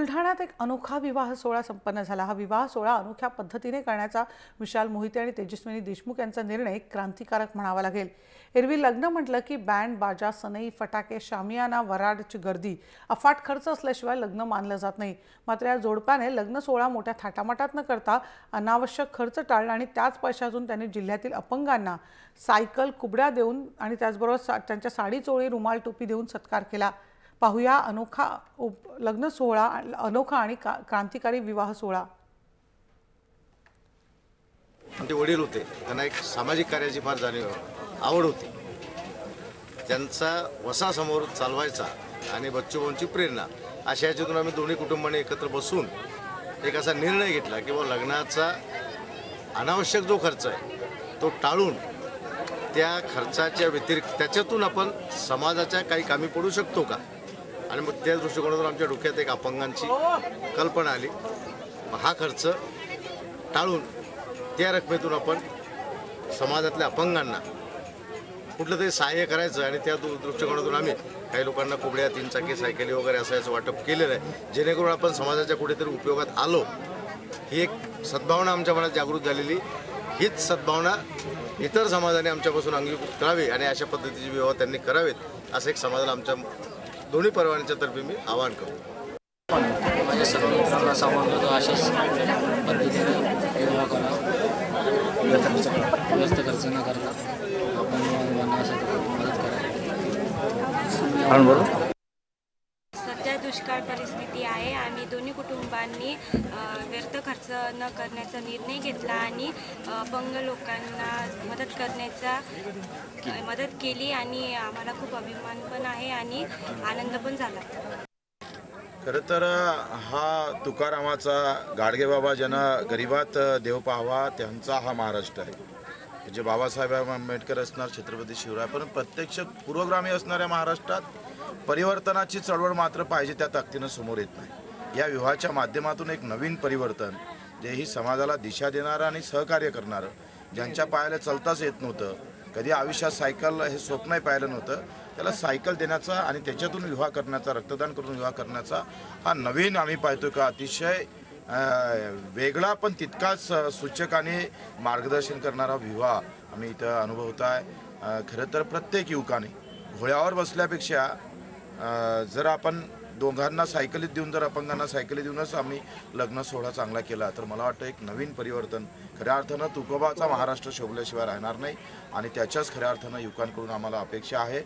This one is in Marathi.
बुलढाण्यात एक अनोखा विवाह सोहळा संपन्न झाला। हा विवाह सोहळा अनोख्या पद्धतीने करण्याचा विशाल मोहिते आणि तेजस्विनी देशमुख यांचा निर्णय क्रांतिकारक म्हणावा लागेल। एरवी लग्न म्हटलं की बँड बाजा, सनई, फटाके, शामियाना, वराडची गर्दी, अफाट खर्च असल्याशिवाय लग्न मानलं जात नाही। मात्र या जोडप्याने लग्न सोहळा मोठ्या थाटामाटात न करता अनावश्यक खर्च टाळला आणि त्याच पैशातून त्यांनी जिल्ह्यातील अपंगांना सायकल, कुबड्या देऊन आणि त्याचबरोबर त्यांच्या साडी, चोळी, रुमाल, टोपी देऊन सत्कार केला। पाहूया अनोखा लग्न सोहळा, अनोखा आणि क्रांतिकारी विवाह सोहळा। आमचे वडील होते, त्यांना एक सामाजिक कार्याची फार आवड होती। त्यांचा वसा समोर चालवायचा आणि बच्चूभाऊंची प्रेरणा, अशा याच्यातून आम्ही दोन्ही कुटुंबांनी एकत्र बसून एक असा निर्णय घेतला की लग्नाचा अनावश्यक जो खर्च आहे तो टाळून त्या खर्चाच्या व्यतिरिक्त त्याच्यातून आपण समाजाच्या काही कामी पडू शकतो का, आणि मग त्या दृष्टिकोनातून आमच्या डोक्यात एक अपंगांची कल्पना आली। हा खर्च टाळून त्या रकमेतून आपण समाजातल्या अपंगांना कुठलं तरी सहाय्य करायचं, आणि त्या दृष्टिकोनातून आम्ही काही लोकांना कुबड्या, 3 चाकी सायकली वगैरे असायचं वाटप केलेलं आहे, जेणेकरून आपण समाजाच्या कुठेतरी उपयोगात आलो। ही एक सद्भावना आमच्या मनात जागृत झालेली, हीच सद्भावना इतर समाजाने आमच्यापासून अंगीकृत करावी आणि अशा पद्धतीचे विवाह त्यांनी करावेत, असं एक समाजाला आमच्या दोन्ही परवान्याच्या तर्फे मी आवाहन करतो। माझ्या सर्व मित्रांना सांगतो अशाच पद्धतीने विवाह करा, व्यस्त खर्च न करता आपण मदत करा। सध्या दुष्काळ परिस्थिती आहे आणि दोन्ही कुटुंबांनी व्यर्थ खर्च न करण्याचा निर्णय घेतला आणि अपंग लोकांना मदत केली आणि आम्हाला खूप अभिमान पण आहे आणि आनंद पण झाला। खरं तर हा तुकारामाचा गाडगेबाबा जन गरिबात देव पाहावा त्यांचा हा महाराष्ट्र आहे। जे बाबासाहेब आंबेडकर असणार, छत्रपती शिवराय, पण प्रत्यक्ष पूर्वग्रामी असणाऱ्या महाराष्ट्रात परिवर्तनाची चळवळ मात्र पाहिजे त्या ताकदीनं समोर येत नाही। या विवाहाच्या माध्यमातून एक नवीन परिवर्तन, जे ही समाजाला दिशा देणारं आणि सहकार्य करणारं, ज्यांच्या पायाला चलताच येत नव्हतं, कधी आयुष्यात सायकल हे स्वप्नही पाहिलं नव्हतं, त्याला सायकल देण्याचा आणि त्याच्यातून विवाह करण्याचा, रक्तदान करून विवाह करण्याचा हा नवीन आम्ही पाहतो का अतिशय वेगळा पण तितकाच सूचक आणि मार्गदर्शन करणारा विवाह आम्ही इथं अनुभवत आहे। खरं तर प्रत्येक युवकाने घोड्यावर बसल्यापेक्षा जर आपण दोघांना सायकलीत देऊन, जर अपंगांना सायकली देऊनच आम्ही लग्न सोहळा चांगला केला तर मला वाटतं एक नवीन परिवर्तन खऱ्या अर्थानं तुकोबाचा महाराष्ट्र शोभल्याशिवाय राहणार नाही, आणि त्याच्याच खऱ्या अर्थानं युवकांकडून आम्हाला अपेक्षा आहे।